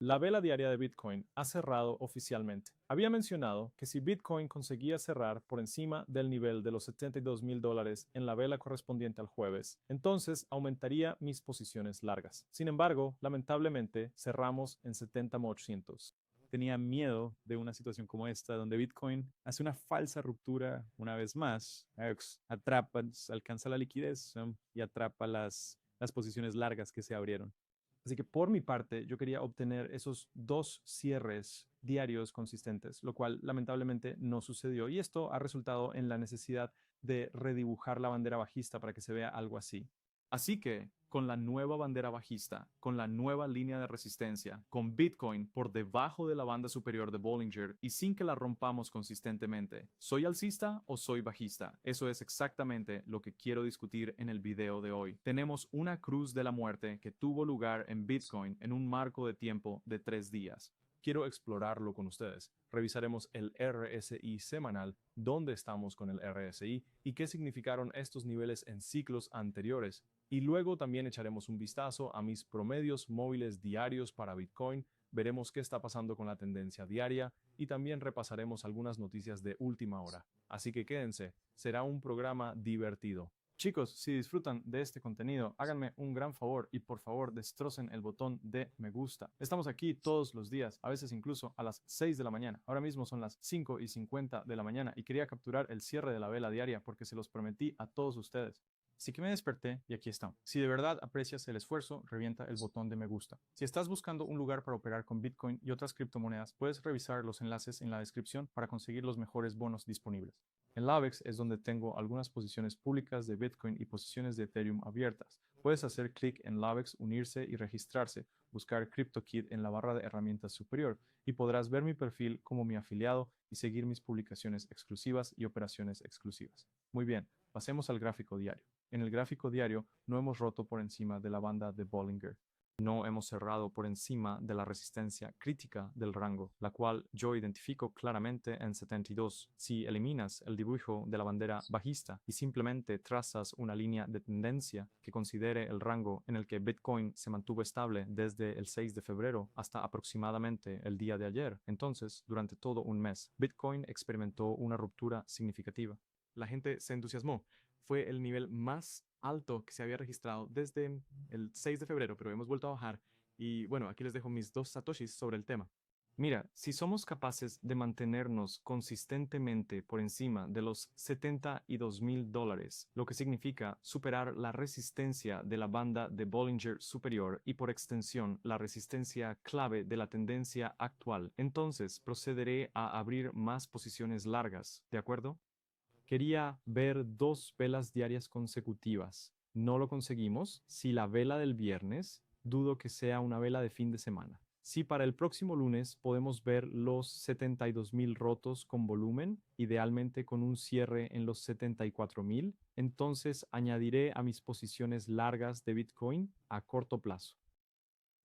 La vela diaria de Bitcoin ha cerrado oficialmente. Había mencionado que si Bitcoin conseguía cerrar por encima del nivel de los $72,000 en la vela correspondiente al jueves, entonces aumentaría mis posiciones largas. Sin embargo, lamentablemente cerramos en 70,800. Tenía miedo de una situación como esta, donde Bitcoin hace una falsa ruptura una vez más, atrapa, alcanza la liquidez y atrapa las posiciones largas que se abrieron. Así que por mi parte, yo quería obtener esos dos cierres diarios consistentes, lo cual lamentablemente no sucedió. Y esto ha resultado en la necesidad de redibujar la bandera bajista para que se vea algo así. Así que, con la nueva bandera bajista, con la nueva línea de resistencia, con Bitcoin por debajo de la banda superior de Bollinger y sin que la rompamos consistentemente, ¿soy alcista o soy bajista? Eso es exactamente lo que quiero discutir en el video de hoy. Tenemos una cruz de la muerte que tuvo lugar en Bitcoin en un marco de tiempo de 3 días. Quiero explorarlo con ustedes. Revisaremos el RSI semanal, dónde estamos con el RSI y qué significaron estos niveles en ciclos anteriores. Y luego también echaremos un vistazo a mis promedios móviles diarios para Bitcoin, veremos qué está pasando con la tendencia diaria y también repasaremos algunas noticias de última hora. Así que quédense, será un programa divertido. Chicos, si disfrutan de este contenido, háganme un gran favor y por favor destrocen el botón de me gusta. Estamos aquí todos los días, a veces incluso a las 6 de la mañana. Ahora mismo son las 5:50 de la mañana y quería capturar el cierre de la vela diaria porque se los prometí a todos ustedes. Así que me desperté y aquí está. Si de verdad aprecias el esfuerzo, revienta el botón de me gusta. Si estás buscando un lugar para operar con Bitcoin y otras criptomonedas, puedes revisar los enlaces en la descripción para conseguir los mejores bonos disponibles. En Lavex es donde tengo algunas posiciones públicas de Bitcoin y posiciones de Ethereum abiertas. Puedes hacer clic en Lavex, unirse y registrarse, buscar CryptoKit en la barra de herramientas superior y podrás ver mi perfil como mi afiliado y seguir mis publicaciones exclusivas y operaciones exclusivas. Muy bien, pasemos al gráfico diario. En el gráfico diario no hemos roto por encima de la banda de Bollinger. No hemos cerrado por encima de la resistencia crítica del rango, la cual yo identifico claramente en 72. Si eliminas el dibujo de la bandera bajista y simplemente trazas una línea de tendencia que considere el rango en el que Bitcoin se mantuvo estable desde el 6 de febrero hasta aproximadamente el día de ayer, entonces, durante todo un mes, Bitcoin experimentó una ruptura significativa. La gente se entusiasmó. Fue el nivel más alto que se había registrado desde el 6 de febrero, pero hemos vuelto a bajar. Y bueno, aquí les dejo mis dos satoshis sobre el tema. Mira, si somos capaces de mantenernos consistentemente por encima de los $72,000, lo que significa superar la resistencia de la banda de Bollinger superior y por extensión la resistencia clave de la tendencia actual, entonces procederé a abrir más posiciones largas, ¿de acuerdo? Quería ver 2 velas diarias consecutivas. No lo conseguimos. Si la vela del viernes, dudo que sea una vela de fin de semana. Si para el próximo lunes podemos ver los 72,000 rotos con volumen, idealmente con un cierre en los 74,000, entonces añadiré a mis posiciones largas de Bitcoin a corto plazo.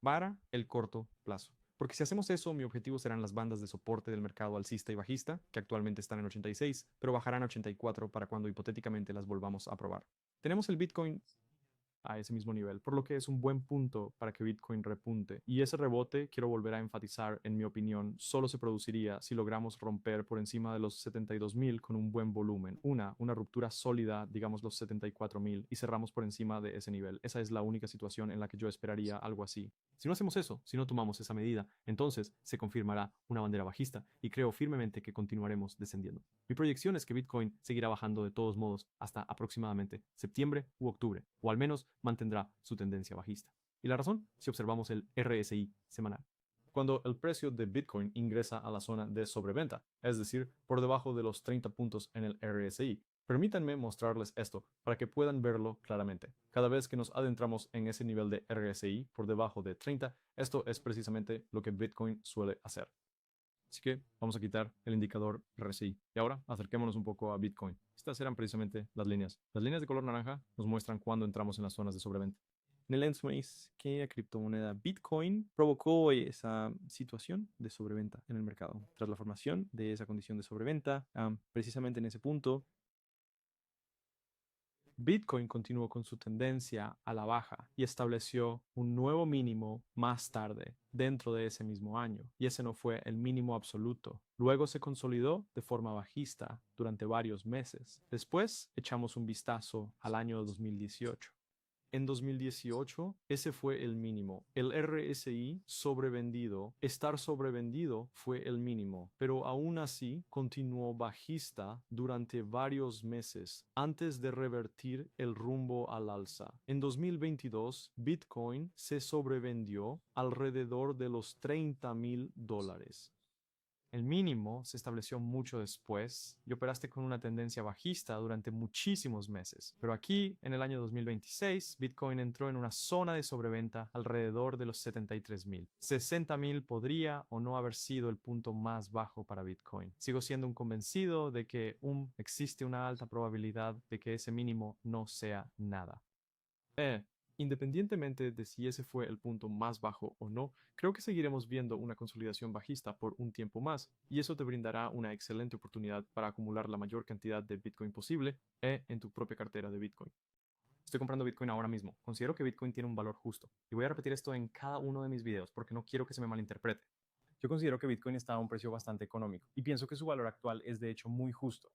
Para el corto plazo. Porque si hacemos eso, mi objetivo serán las bandas de soporte del mercado alcista y bajista, que actualmente están en 86, pero bajarán a 84 para cuando hipotéticamente las volvamos a probar. Tenemos el Bitcoin a ese mismo nivel, por lo que es un buen punto para que Bitcoin repunte. Y ese rebote, quiero volver a enfatizar, en mi opinión, solo se produciría si logramos romper por encima de los 72,000 con un buen volumen. Una ruptura sólida, digamos los 74,000, y cerramos por encima de ese nivel. Esa es la única situación en la que yo esperaría algo así. Si no hacemos eso, si no tomamos esa medida, entonces se confirmará una bandera bajista y creo firmemente que continuaremos descendiendo. Mi proyección es que Bitcoin seguirá bajando de todos modos hasta aproximadamente septiembre u octubre, o al menos mantendrá su tendencia bajista. Y la razón, si observamos el RSI semanal. Cuando el precio de Bitcoin ingresa a la zona de sobreventa, es decir, por debajo de los 30 puntos en el RSI, permítanme mostrarles esto para que puedan verlo claramente. Cada vez que nos adentramos en ese nivel de RSI por debajo de 30, esto es precisamente lo que Bitcoin suele hacer. Así que vamos a quitar el indicador RSI. Y ahora acerquémonos un poco a Bitcoin. Estas eran precisamente las líneas. Las líneas de color naranja nos muestran cuándo entramos en las zonas de sobreventa. En el Lensways, que la criptomoneda Bitcoin provocó esa situación de sobreventa en el mercado. Tras la formación de esa condición de sobreventa, precisamente en ese punto, Bitcoin continuó con su tendencia a la baja y estableció un nuevo mínimo más tarde, dentro de ese mismo año, y ese no fue el mínimo absoluto. Luego se consolidó de forma bajista durante varios meses. Después echamos un vistazo al año 2018. En 2018, ese fue el mínimo. El RSI sobrevendido, estar sobrevendido fue el mínimo, pero aún así continuó bajista durante varios meses antes de revertir el rumbo al alza. En 2022, Bitcoin se sobrevendió alrededor de los $30,000. El mínimo se estableció mucho después y operaste con una tendencia bajista durante muchísimos meses. Pero aquí, en el año 2026, Bitcoin entró en una zona de sobreventa alrededor de los 73,000. 60,000 podría o no haber sido el punto más bajo para Bitcoin. Sigo siendo un convencido de que existe una alta probabilidad de que ese mínimo no sea nada. Independientemente de si ese fue el punto más bajo o no, creo que seguiremos viendo una consolidación bajista por un tiempo más, y eso te brindará una excelente oportunidad para acumular la mayor cantidad de Bitcoin posible en tu propia cartera de Bitcoin. Estoy comprando Bitcoin ahora mismo. Considero que Bitcoin tiene un valor justo. Y voy a repetir esto en cada uno de mis videos porque no quiero que se me malinterprete. Yo considero que Bitcoin está a un precio bastante económico y pienso que su valor actual es de hecho muy justo.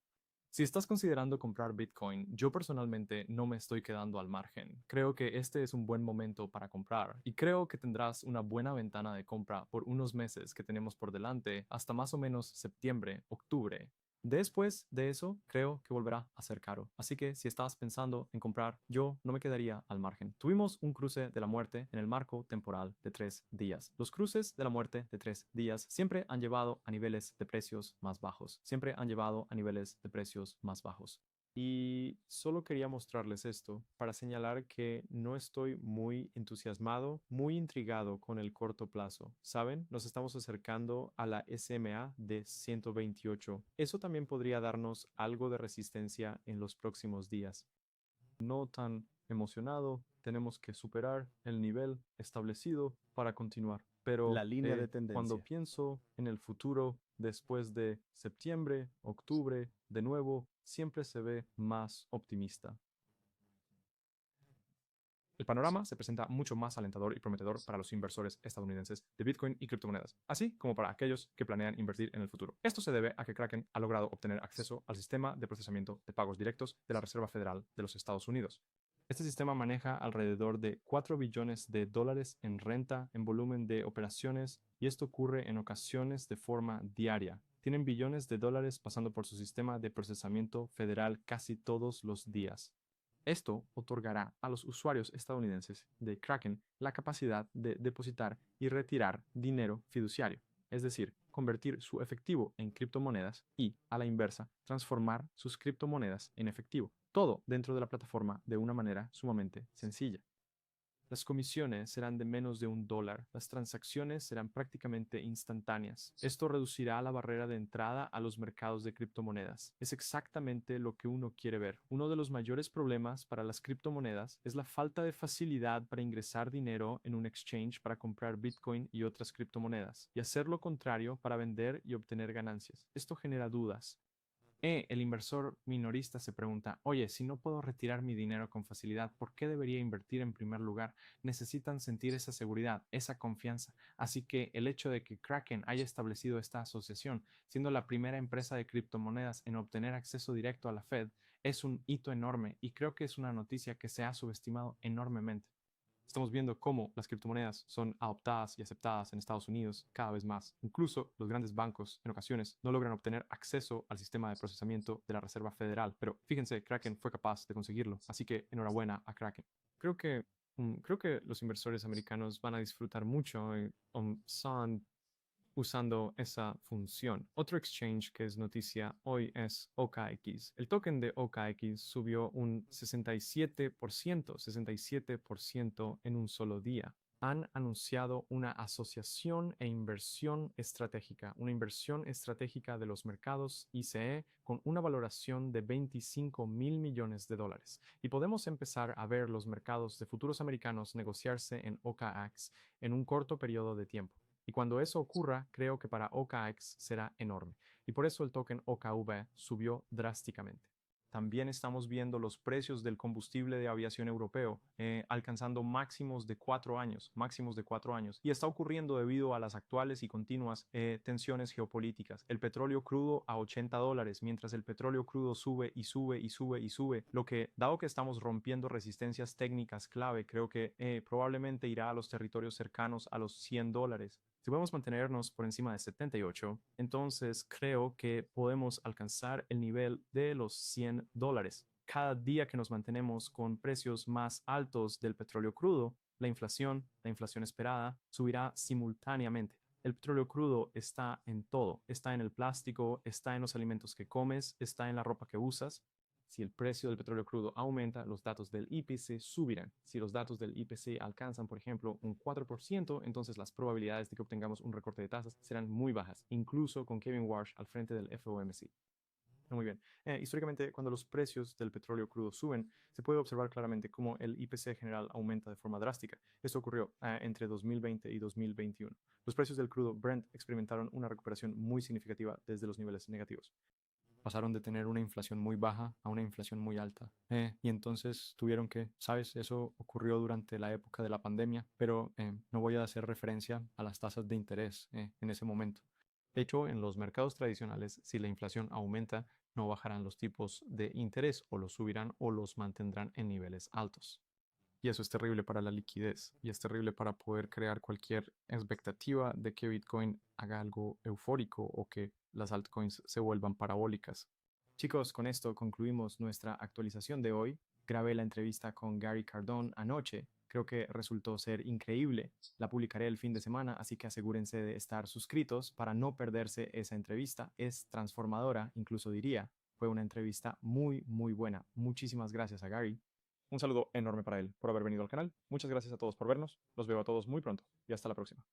Si estás considerando comprar Bitcoin, yo personalmente no me estoy quedando al margen. Creo que este es un buen momento para comprar y creo que tendrás una buena ventana de compra por unos meses que tenemos por delante hasta más o menos septiembre, octubre. Después de eso, creo que volverá a ser caro. Así que si estás pensando en comprar, yo no me quedaría al margen. Tuvimos un cruce de la muerte en el marco temporal de 3 días. Los cruces de la muerte de 3 días siempre han llevado a niveles de precios más bajos. Siempre han llevado a niveles de precios más bajos. Y solo quería mostrarles esto para señalar que no estoy muy entusiasmado, muy intrigado con el corto plazo. ¿Saben? Nos estamos acercando a la SMA de 128. Eso también podría darnos algo de resistencia en los próximos días. No tan emocionado, tenemos que superar el nivel establecido para continuar. Pero La línea de cuando tendencia. pienso en el futuro, después de septiembre, octubre, de nuevo, siempre se ve más optimista. El panorama se presenta mucho más alentador y prometedor para los inversores estadounidenses de Bitcoin y criptomonedas, así como para aquellos que planean invertir en el futuro. Esto se debe a que Kraken ha logrado obtener acceso al sistema de procesamiento de pagos directos de la Reserva Federal de los Estados Unidos. Este sistema maneja alrededor de $4 billones en renta en volumen de operaciones y esto ocurre en ocasiones de forma diaria. Tienen billones de dólares pasando por su sistema de procesamiento federal casi todos los días. Esto otorgará a los usuarios estadounidenses de Kraken la capacidad de depositar y retirar dinero fiduciario, es decir, convertir su efectivo en criptomonedas y, a la inversa, transformar sus criptomonedas en efectivo, todo dentro de la plataforma de una manera sumamente sencilla. Las comisiones serán de menos de $1. Las transacciones serán prácticamente instantáneas. Esto reducirá la barrera de entrada a los mercados de criptomonedas. Es exactamente lo que uno quiere ver. Uno de los mayores problemas para las criptomonedas es la falta de facilidad para ingresar dinero en un exchange para comprar Bitcoin y otras criptomonedas, y hacer lo contrario para vender y obtener ganancias. Esto genera dudas. El inversor minorista se pregunta, oye, si no puedo retirar mi dinero con facilidad, ¿por qué debería invertir en primer lugar? Necesitan sentir esa seguridad, esa confianza. Así que el hecho de que Kraken haya establecido esta asociación, siendo la primera empresa de criptomonedas en obtener acceso directo a la Fed, es un hito enorme y creo que es una noticia que se ha subestimado enormemente. Estamos viendo cómo las criptomonedas son adoptadas y aceptadas en Estados Unidos cada vez más. Incluso los grandes bancos en ocasiones no logran obtener acceso al sistema de procesamiento de la Reserva Federal, pero fíjense, Kraken fue capaz de conseguirlo, así que enhorabuena a Kraken. Creo que los inversores americanos van a disfrutar mucho Sun usando esa función. Otro exchange que es noticia hoy es OKX. El token de OKX subió un 67% en un solo día. Han anunciado una asociación e inversión estratégica, una inversión estratégica de los mercados ICE con una valoración de $25,000 millones. Y podemos empezar a ver los mercados de futuros americanos negociarse en OKX en un corto periodo de tiempo. Y cuando eso ocurra, creo que para OKX será enorme. Y por eso el token OKV subió drásticamente. también estamos viendo los precios del combustible de aviación europeo alcanzando máximos de 4 años, máximos de 4 años. Y está ocurriendo debido a las actuales y continuas tensiones geopolíticas. El petróleo crudo a $80, mientras el petróleo crudo sube y sube y sube y sube, lo que, dado que estamos rompiendo resistencias técnicas clave, creo que probablemente irá a los territorios cercanos a los $100. Si podemos mantenernos por encima de 78, entonces creo que podemos alcanzar el nivel de los $100. Cada día que nos mantenemos con precios más altos del petróleo crudo, la inflación esperada, subirá simultáneamente. El petróleo crudo está en todo, está en el plástico, está en los alimentos que comes, está en la ropa que usas. Si el precio del petróleo crudo aumenta, los datos del IPC subirán. Si los datos del IPC alcanzan, por ejemplo, un 4%, entonces las probabilidades de que obtengamos un recorte de tasas serán muy bajas, incluso con Kevin Warsh al frente del FOMC. Muy bien. Históricamente, cuando los precios del petróleo crudo suben, se puede observar claramente cómo el IPC general aumenta de forma drástica. Esto ocurrió entre 2020 y 2021. Los precios del crudo Brent experimentaron una recuperación muy significativa desde los niveles negativos. Pasaron de tener una inflación muy baja a una inflación muy alta. Y entonces tuvieron que, sabes, eso ocurrió durante la época de la pandemia, pero no voy a hacer referencia a las tasas de interés en ese momento. De hecho, en los mercados tradicionales, si la inflación aumenta, no bajarán los tipos de interés o los subirán o los mantendrán en niveles altos. Y eso es terrible para la liquidez y es terrible para poder crear cualquier expectativa de que Bitcoin haga algo eufórico o que las altcoins se vuelvan parabólicas. Chicos, con esto concluimos nuestra actualización de hoy. Grabé la entrevista con Gary Cardone anoche. Creo que resultó ser increíble. La publicaré el fin de semana, así que asegúrense de estar suscritos para no perderse esa entrevista. Es transformadora, incluso diría. Fue una entrevista muy, muy buena. Muchísimas gracias a Gary. Un saludo enorme para él por haber venido al canal. Muchas gracias a todos por vernos. Los veo a todos muy pronto y hasta la próxima.